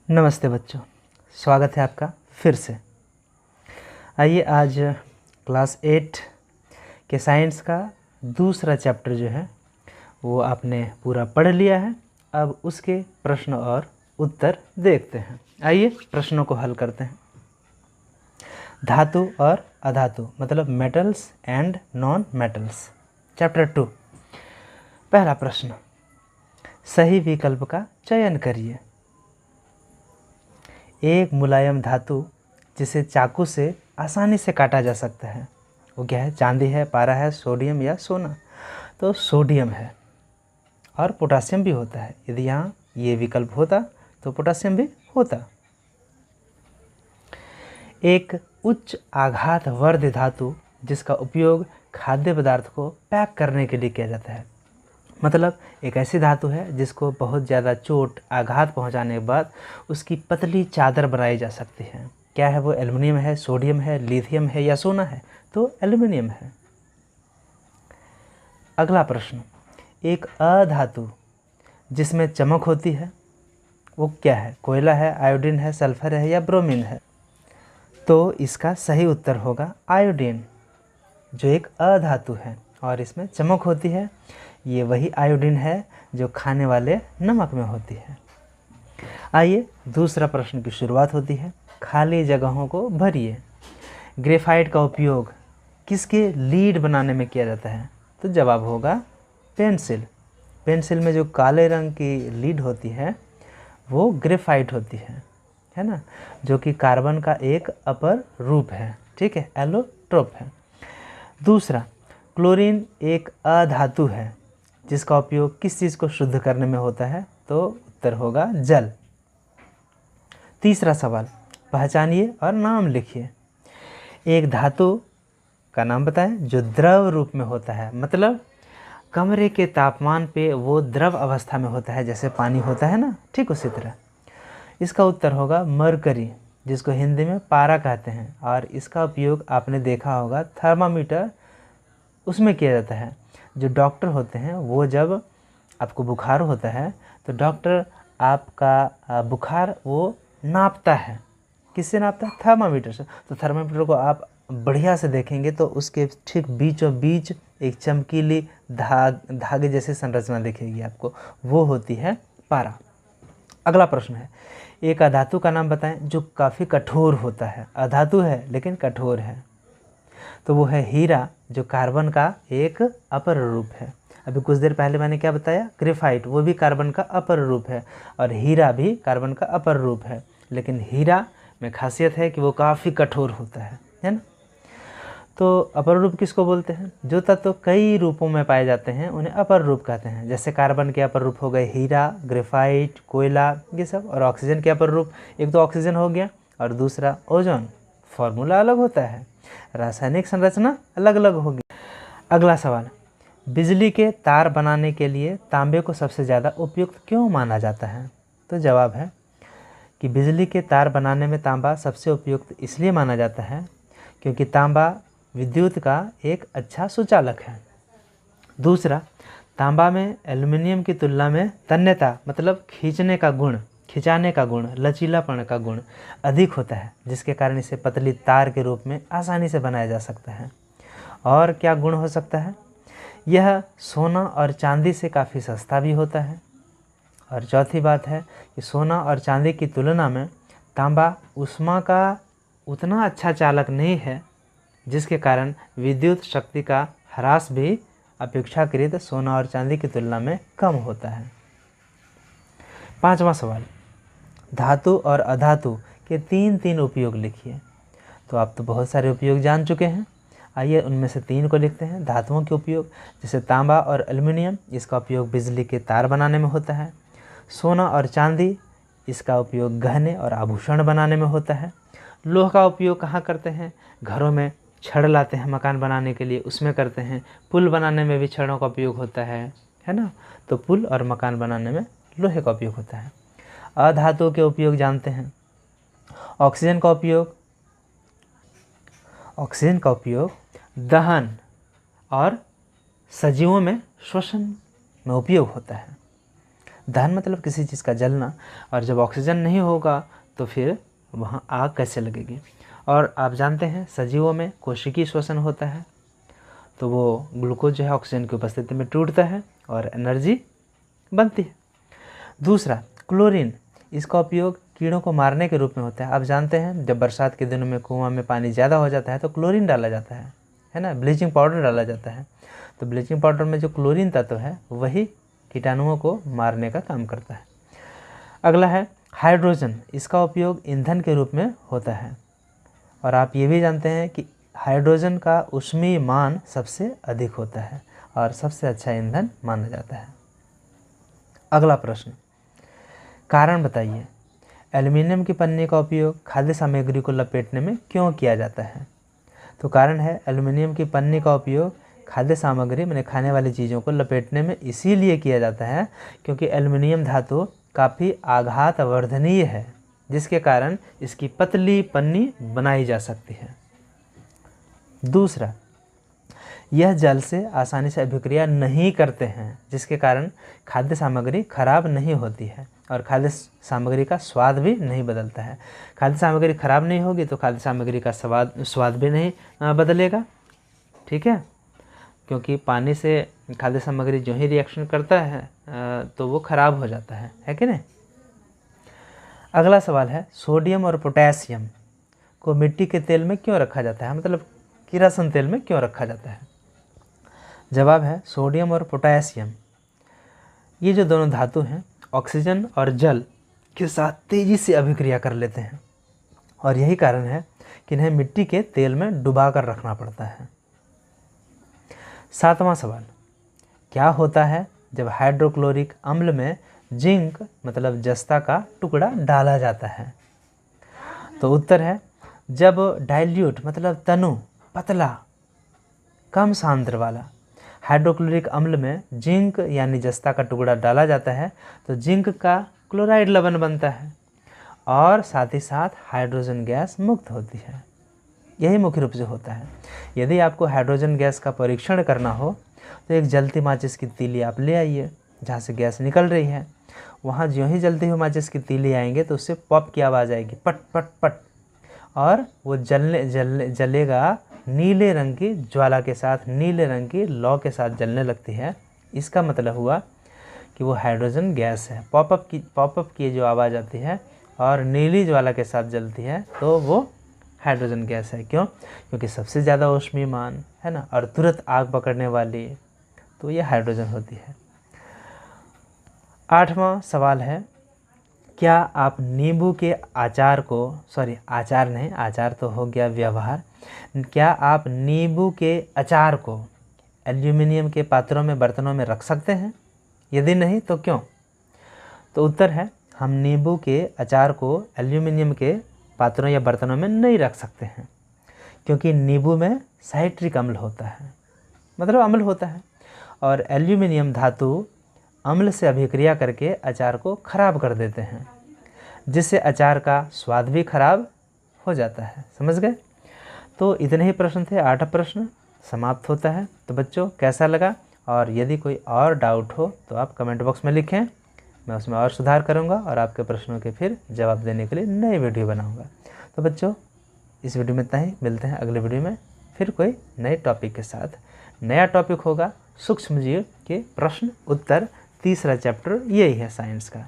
नमस्ते बच्चों, स्वागत है आपका फिर से। आइए आज क्लास 8 के साइंस का दूसरा चैप्टर जो है वो आपने पूरा पढ़ लिया है। अब उसके प्रश्न और उत्तर देखते हैं। आइए प्रश्नों को हल करते हैं। धातु और अधातु मतलब metals and non metals, chapter 2। पहला प्रश्न, सही विकल्प का चयन करिए। एक मुलायम धातु जिसे चाकू से आसानी से काटा जा सकता है वो क्या है? चांदी है, पारा है, सोडियम या सोना? तो सोडियम है। और पोटासियम भी होता है। यदि यहाँ ये विकल्प होता तो पोटासियम भी होता। एक उच्च आघात वर्ध धातु जिसका उपयोग खाद्य पदार्थ को पैक करने के लिए किया जाता है, मतलब एक ऐसी धातु है जिसको बहुत ज़्यादा चोट आघात पहुंचाने के बाद उसकी पतली चादर बनाई जा सकती है। क्या है वो? एल्युमिनियम है, सोडियम है, लिथियम है या सोना है? तो एल्युमिनियम है। अगला प्रश्न, एक अधातु जिसमें चमक होती है वो क्या है? कोयला है, आयोडीन है, सल्फर है या ब्रोमीन है? तो इसका सही उत्तर होगा आयोडीन, जो एक अधातु है और इसमें चमक होती है। ये वही आयोडीन है जो खाने वाले नमक में होती है। आइए दूसरा प्रश्न की शुरुआत होती है। खाली जगहों को भरिए। ग्रेफाइट का उपयोग किसके लीड बनाने में किया जाता है? तो जवाब होगा पेंसिल। पेंसिल में जो काले रंग की लीड होती है वो ग्रेफाइट होती है ना, जो कि कार्बन का एक अपर रूप है। ठीक है, एलोट्रोप है। दूसरा, क्लोरीन एक अधातु है जिसका उपयोग किस चीज़ को शुद्ध करने में होता है? तो उत्तर होगा जल। तीसरा सवाल, पहचानिए और नाम लिखिए। एक धातु का नाम बताएं जो द्रव रूप में होता है, मतलब कमरे के तापमान पे वो द्रव अवस्था में होता है, जैसे पानी होता है ना, ठीक उसी तरह। इसका उत्तर होगा मरकरी, जिसको हिंदी में पारा कहते हैं। और इसका उपयोग आपने देखा होगा थर्मामीटर उसमें किया जाता है। जो डॉक्टर होते हैं वो जब आपको बुखार होता है तो डॉक्टर आपका बुखार वो नापता है। किससे नापता है? थर्मामीटर से। तो थर्मामीटर को आप बढ़िया से देखेंगे तो उसके ठीक बीचों बीच एक चमकीली धागे जैसी संरचना दिखेगी आपको, वो होती है पारा। अगला प्रश्न है, एक अधातु का नाम बताएं जो काफ़ी कठोर होता है। अधातु है लेकिन कठोर है, तो वो है हीरा, जो कार्बन का एक अपर रूप है। अभी कुछ देर पहले मैंने क्या बताया? ग्रेफाइट, वो भी कार्बन का अपर रूप है और हीरा भी कार्बन का अपर रूप है। लेकिन हीरा में खासियत है कि वो काफ़ी कठोर होता है ना। तो अपर रूप किसको बोलते हैं? जो तत्व कई रूपों में पाए जाते हैं उन्हें अपर रूप कहते हैं। जैसे कार्बन के अपर रूप हो गए हीरा, ग्रेफाइट, कोयला, ये सब। और ऑक्सीजन के अपर रूप, एक तो ऑक्सीजन हो गया और दूसरा ओजोन। फॉर्मूला अलग होता है, रासायनिक संरचना अलग अलग होगी। अगला सवाल, बिजली के तार बनाने के लिए तांबे को सबसे ज़्यादा उपयुक्त क्यों माना जाता है? तो जवाब है कि बिजली के तार बनाने में तांबा सबसे उपयुक्त इसलिए माना जाता है क्योंकि तांबा विद्युत का एक अच्छा सुचालक है। दूसरा, तांबा में एल्युमिनियम की तुलना में तन्यता मतलब खिंचाने का गुण, लचीलापन का गुण अधिक होता है, जिसके कारण इसे पतली तार के रूप में आसानी से बनाया जा सकता है। और क्या गुण हो सकता है? यह सोना और चांदी से काफ़ी सस्ता भी होता है। और चौथी बात है कि सोना और चांदी की तुलना में तांबा ऊष्मा का उतना अच्छा चालक नहीं है, जिसके कारण विद्युत शक्ति का ह्रास भी अपेक्षाकृत सोना और चांदी की तुलना में कम होता है। पांचवा सवाल, धातु और अधातु के तीन उपयोग लिखिए। तो आप तो बहुत सारे उपयोग जान चुके हैं, आइए उनमें से 3 को लिखते हैं। धातुओं के उपयोग, जैसे तांबा और एल्युमिनियम, इसका उपयोग बिजली के तार बनाने में होता है। सोना और चांदी, इसका उपयोग गहने और आभूषण बनाने में होता है। लोह का उपयोग कहाँ करते हैं? घरों में छड़ लाते हैं मकान बनाने के लिए, उसमें करते हैं। पुल बनाने में भी छड़ों का उपयोग होता है ना। तो पुल और मकान बनाने में लोहे का उपयोग होता है। अधातुओं के उपयोग जानते हैं। ऑक्सीजन का उपयोग दहन और सजीवों में श्वसन में उपयोग होता है। दहन मतलब किसी चीज़ का जलना, और जब ऑक्सीजन नहीं होगा तो फिर वहाँ आग कैसे लगेगी। और आप जानते हैं सजीवों में कोशिकीय श्वसन होता है, तो वो ग्लूकोज जो है ऑक्सीजन की उपस्थिति में टूटता है और एनर्जी बनती है। दूसरा क्लोरीन, इसका उपयोग कीड़ों को मारने के रूप में होता है। आप जानते हैं जब बरसात के दिनों में कुआं में पानी ज़्यादा हो जाता है तो क्लोरीन डाला जाता है ना, ब्लीचिंग पाउडर डाला जाता है। तो ब्लीचिंग पाउडर में जो क्लोरीन तत्व है वही कीटाणुओं को मारने का काम करता है। अगला है हाइड्रोजन, इसका उपयोग ईंधन के रूप में होता है। और आप ये भी जानते हैं कि हाइड्रोजन का ऊष्मीय मान सबसे अधिक होता है और सबसे अच्छा ईंधन माना जाता है। अगला प्रश्न, कारण बताइए, एल्युमिनियम की पन्नी का उपयोग खाद्य सामग्री को लपेटने में क्यों किया जाता है। तो कारण है एल्युमिनियम की पन्नी का उपयोग खाद्य सामग्री मैंने खाने वाली चीज़ों को लपेटने में इसीलिए किया जाता है क्योंकि एल्युमिनियम धातु काफ़ी आघात वर्धनीय है, जिसके कारण इसकी पतली पन्नी बनाई जा सकती है। दूसरा, यह जल से आसानी से अभिक्रिया नहीं करते हैं, जिसके कारण खाद्य सामग्री खराब नहीं होती है और खाद्य सामग्री का स्वाद भी नहीं बदलता है। खाद्य सामग्री खराब नहीं होगी तो खाद्य सामग्री का स्वाद भी नहीं बदलेगा, ठीक है, क्योंकि पानी से खाद्य सामग्री जो ही रिएक्शन करता है तो वो खराब हो जाता है कि नहीं। अगला सवाल है, सोडियम और पोटेशियम को मिट्टी के तेल में क्यों रखा जाता है, मतलब किरासन तेल में क्यों रखा जाता है। जवाब है सोडियम और पोटेशियम, ये जो दोनों धातु हैं ऑक्सीजन और जल के साथ तेज़ी से अभिक्रिया कर लेते हैं और यही कारण है कि इन्हें मिट्टी के तेल में डुबा कर रखना पड़ता है। 7वां सवाल, क्या होता है जब हाइड्रोक्लोरिक अम्ल में जिंक मतलब जस्ता का टुकड़ा डाला जाता है। तो उत्तर है, जब डाइल्यूट मतलब तनु पतला कम सांद्र वाला हाइड्रोक्लोरिक अम्ल में जिंक यानी जस्ता का टुकड़ा डाला जाता है तो जिंक का क्लोराइड लवण बनता है और साथ ही साथ हाइड्रोजन गैस मुक्त होती है। यही मुख्य रूप से होता है। यदि आपको हाइड्रोजन गैस का परीक्षण करना हो तो एक जलती माचिस की तीली आप ले आइए जहाँ से गैस निकल रही है, वहाँ ज्यों ही जलती हुई माचिस की तीली आएंगे तो उससे पॉप की आवाज़ आएगी, पट पट पट, और वो जलेगा नीले रंग की ज्वाला के साथ, नीले रंग की लौ के साथ जलने लगती है। इसका मतलब हुआ कि वो हाइड्रोजन गैस है। पॉपअप की जो आवाज़ आती है और नीली ज्वाला के साथ जलती है तो वो हाइड्रोजन गैस है। क्यों? क्योंकि सबसे ज़्यादा ऊष्मीयमान है ना और तुरंत आग पकड़ने वाली, तो ये हाइड्रोजन होती है। 8वां सवाल है, क्या आप नींबू के अचार को, अचार नहीं, अचार तो हो गया व्यवहार, क्या आप नींबू के अचार को एल्यूमिनियम के पात्रों में बर्तनों में रख सकते हैं? यदि नहीं तो क्यों? तो उत्तर है, हम नींबू के अचार को एल्यूमिनियम के पात्रों या बर्तनों में नहीं रख सकते हैं क्योंकि नींबू में साइट्रिक अम्ल होता है, मतलब अम्ल होता है, और एल्यूमिनियम धातु अम्ल से अभिक्रिया करके अचार को खराब कर देते हैं, जिससे अचार का स्वाद भी खराब हो जाता है। समझ गए? तो इतने ही प्रश्न थे, 8 प्रश्न समाप्त होता है। तो बच्चों कैसा लगा, और यदि कोई और डाउट हो तो आप कमेंट बॉक्स में लिखें, मैं उसमें और सुधार करूंगा और आपके प्रश्नों के फिर जवाब देने के लिए नई वीडियो बनाऊंगा। तो बच्चों इस वीडियो में इतना ही, मिलते हैं अगले वीडियो में फिर कोई नए टॉपिक के साथ। नया टॉपिक होगा सूक्ष्म जीव के प्रश्न उत्तर, तीसरा चैप्टर यही है साइंस का।